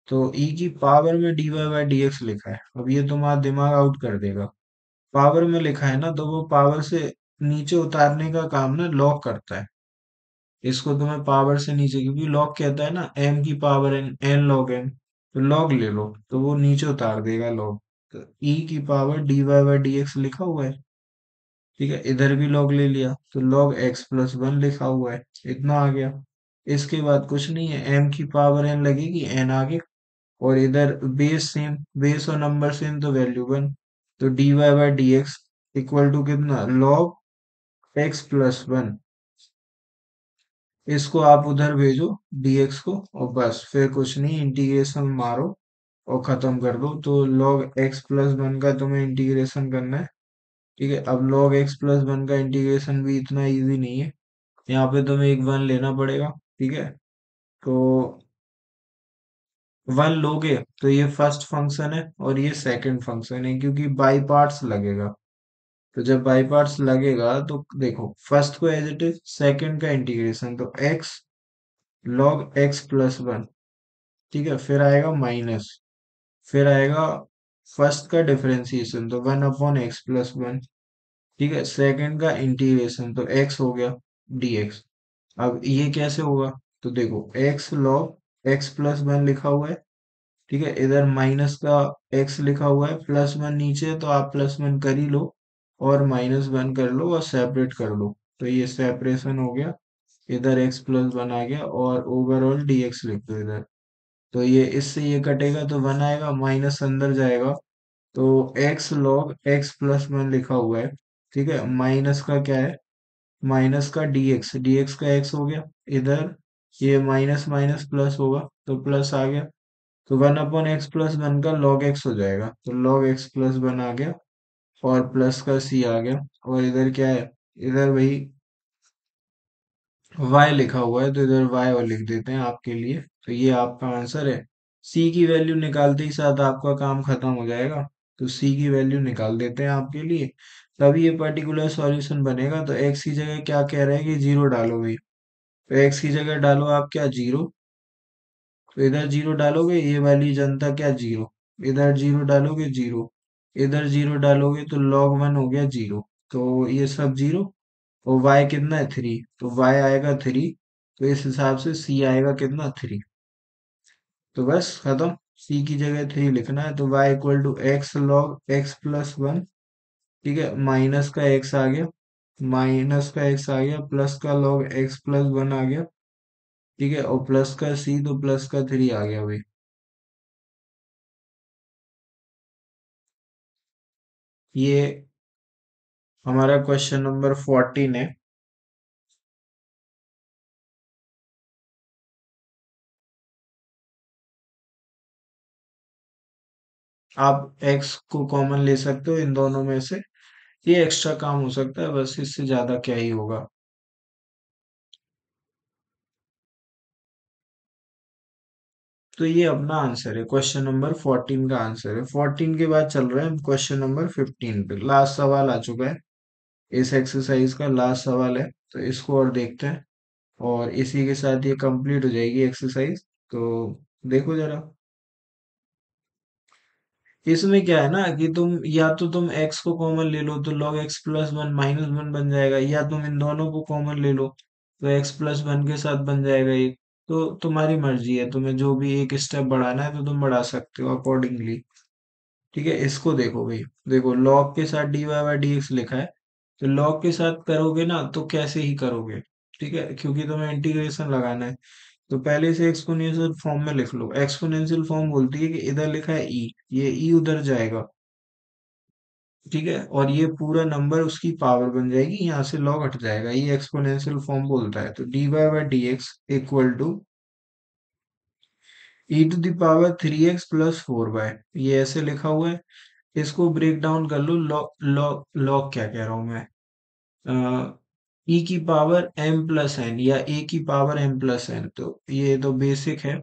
तो ई की पावर में dy/dx लिखा है, अब ये तुम्हारा दिमाग आउट कर देगा। पावर में लिखा है ना, तो वो पावर से नीचे उतारने का काम ना लॉग करता है। इसको तुम्हें पावर से नीचे, क्योंकि लॉग कहता है ना m की power n, n log n, तो लॉग ले लो तो वो नीचे उतार देगा लॉग। तो ई की power d y by d x लिखा हुआ है। ठीक है, इधर भी लॉग ले लिया तो लॉग एक्स प्लस वन लिखा हुआ है, इतना आ गया। इसके बाद कुछ नहीं है, एम की पावर एन लगेगी, एन आगे, और इधर बेस सेम, बेस और नंबर सेम तो वैल्यू वन। तो d y by d x equal to कितना, लॉग एक्स प्लस वन। इसको आप उधर भेजो dx को, और बस फिर कुछ नहीं, इंटीग्रेशन मारो और खत्म कर दो। तो log x प्लस वन का तुम्हें इंटीग्रेशन करना है। ठीक है, अब log x प्लस वन का इंटीग्रेशन भी इतना इजी नहीं है, यहाँ पे तुम्हें एक वन लेना पड़ेगा। ठीक है, तो वन लोगे तो ये फर्स्ट फंक्शन है और ये सेकंड फंक्शन है, क्योंकि बाई पार्ट्स लगेगा। तो जब बाई पार्ट्स लगेगा तो देखो, फर्स्ट को एज इट इज, सेकंड का इंटीग्रेशन तो x log x plus one. ठीक है, फिर आएगा माइनस, फिर आएगा फर्स्ट का डिफरेंशिएशन तो one upon x plus one. ठीक है, सेकंड का इंटीग्रेशन तो एक्स हो गया dx। अब ये कैसे होगा, तो देखो x log x plus one लिखा हुआ है। ठीक है, इधर माइनस का एक्स लिखा हुआ है, प्लस वन नीचे है तो आप प्लस वन कर ही लो, और माइनस वन कर लो और सेपरेट कर लो। तो ये सेपरेशन हो गया, इधर एक्स प्लस वन आ गया, और ओवरऑल dx लिख दो इधर। तो ये इससे ये कटेगा तो वन आएगा, माइनस अंदर जाएगा, तो x log x plus one लिखा हुआ है। ठीक है, माइनस का क्या है, माइनस का dx, dx का x हो गया इधर, ये माइनस माइनस प्लस होगा तो प्लस आ गया। तो one upon x plus one का log x हो जाएगा, तो log x प्लस वन आ गया, और प्लस का c आ गया, और इधर क्या है, इधर वही y लिखा हुआ है तो इधर y और लिख देते हैं आपके लिए। तो ये आपका आंसर है। c की वैल्यू निकालते ही साथ आपका काम खत्म हो जाएगा। तो c की वैल्यू निकाल देते हैं आपके लिए, तभी ये पर्टिकुलर सॉल्यूशन बनेगा। तो x की जगह क्या कह रहे हैं कि जीरो डालो भाई, तो x की जगह डालो आप क्या, जीरो। तो इधर जीरो डालोगे, ये वाली जनता क्या, जीरो। इधर जीरो डालोगे, जीरो। इधर जीरो डालोगे तो log वन हो गया जीरो। तो ये सब जीरो, और y कितना है, थ्री, तो y आएगा थ्री। तो इस हिसाब से c आएगा कितना, थ्री। तो बस खत्म, c की जगह थ्री लिखना है। तो y equal to x log x plus one. ठीक है, माइनस का x आ गया, माइनस का x आ गया, प्लस का log x प्लस वन आ गया। ठीक है, और प्लस का c, तो प्लस का थ्री आ गया भाई। ये हमारा क्वेश्चन नंबर 14 है। आप x को कॉमन ले सकते हो इन दोनों में से, ये एक्स्ट्रा काम हो सकता है, बस इससे ज्यादा क्या ही होगा। तो ये अपना आंसर है, क्वेश्चन नंबर 14 का आंसर है। 14 के बाद चल रहे हैं क्वेश्चन नंबर 15 पे, लास्ट सवाल आ चुका है, इस एक्सरसाइज का लास्ट सवाल है। तो इसको और देखते हैं, और इसी के साथ ये कंप्लीट हो जाएगी एक्सरसाइज। तो देखो जरा, इसमें क्या है ना कि तुम या तो तुम x को कॉमन ले लो तो log x plus one minus one बन जाएगा, या तुम इन दोनों को कॉमन ले लो तो x प्लस वन के साथ बन जाएगा एक। तो तुम्हारी मर्जी है, तुम्हें जो भी एक स्टेप बढ़ाना है तो तुम बढ़ा सकते हो अकॉर्डिंगली। ठीक है, इसको देखो भाई, देखो log के साथ dy बाई dx लिखा है, तो log के साथ करोगे ना तो कैसे ही करोगे। ठीक है, क्योंकि तुम्हें इंटीग्रेशन लगाना है, तो पहले से एक्सपोनेंशियल फॉर्म में लिख लो। एक्सपोनेंशियल फॉर्म बोलती है कि इधर लिखा है ई, ये ई उधर जाएगा। ठीक है, और ये पूरा नंबर उसकी पावर बन जाएगी, यहाँ से लॉग हट जाएगा, ये एक्सपोनेंशियल फॉर्म बोलता है। तो d y by d x equal to e to the power three x plus four y, ये ऐसे लिखा हुआ है। इसको ब्रेक डाउन कर लो, लॉग लॉग लॉग क्या कह रहा हूं मैं, ई की पावर एम प्लस एन, या ए की पावर एम प्लस एन, तो ये तो बेसिक है।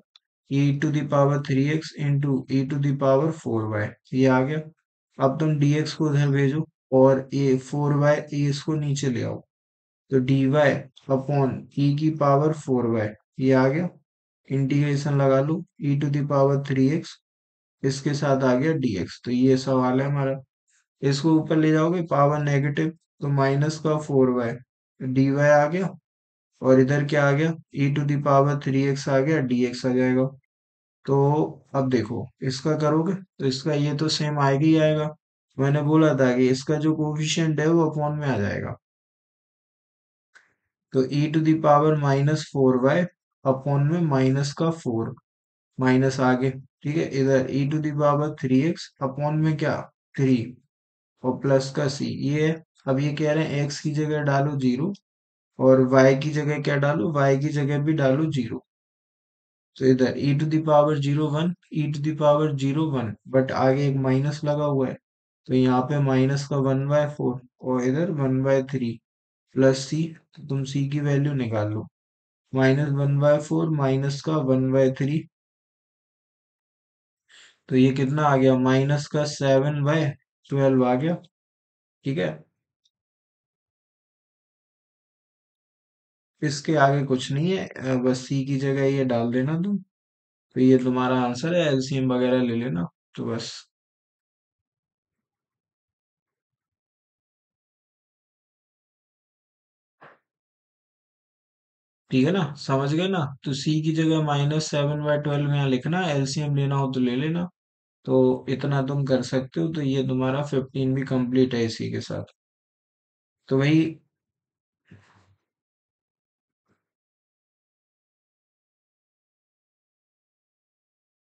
E to the power three x into e to the power four y, ये आ गया। अब तुम dx को उधर भेजो, और ये फोर वाई ये इसको नीचे ले आओ, तो dy अपॉन ई की पावर फोर वाई, ये आ गया। इंटीग्रेशन लगा लो, e to the power three x, इसके साथ आ गया dx। तो ये सवाल है हमारा। इसको ऊपर ले जाओगे पावर नेगेटिव, तो माइनस का फोर वाई, dy आ गया, और इधर क्या आ गया, e to the power three x आ गया, dx आ जाएगा। तो अब देखो इसका करोगे तो इसका ये तो सेम आएगा ही आएगा। मैंने बोला था कि इसका जो कोफिशिएंट है वो अपॉन में आ जाएगा। तो e⁻ -4y अपॉन में माइनस का 4 माइनस आगे। ठीक है, इधर e⁻3x अपॉन में क्या 3 और प्लस का c ये है। अब ये कह रहे हैं x की जगह डालो 0 और y की जगह क्या डालो, y की जगह भी डालो 0। तो इधर e⁻0 1 e⁻0 1 बट आगे एक माइनस लगा हुआ है, तो यहाँ पे माइनस का 1/4 और इधर 1/3 प्लस सी। तो तुम सी की वैल्यू निकाल लो। -1/4 माइनस का 1/3, तो ये कितना आ गया, माइनस का 7/12 आ गया। ठीक है, इसके आगे कुछ नहीं है, बस सी की जगह ये डाल देना तुम। तो ये तुम्हारा आंसर है, एलसीएम वगैरह ले लेना। तो बस, ठीक है ना, समझ गए ना। तो सी की जगह -7/12 यहाँ लिखना, एलसीएम लेना हो तो ले लेना। तो इतना तुम कर सकते हो, तो ये तुम्हारा 15 भी कंप्लीट है इसी के साथ। तो वही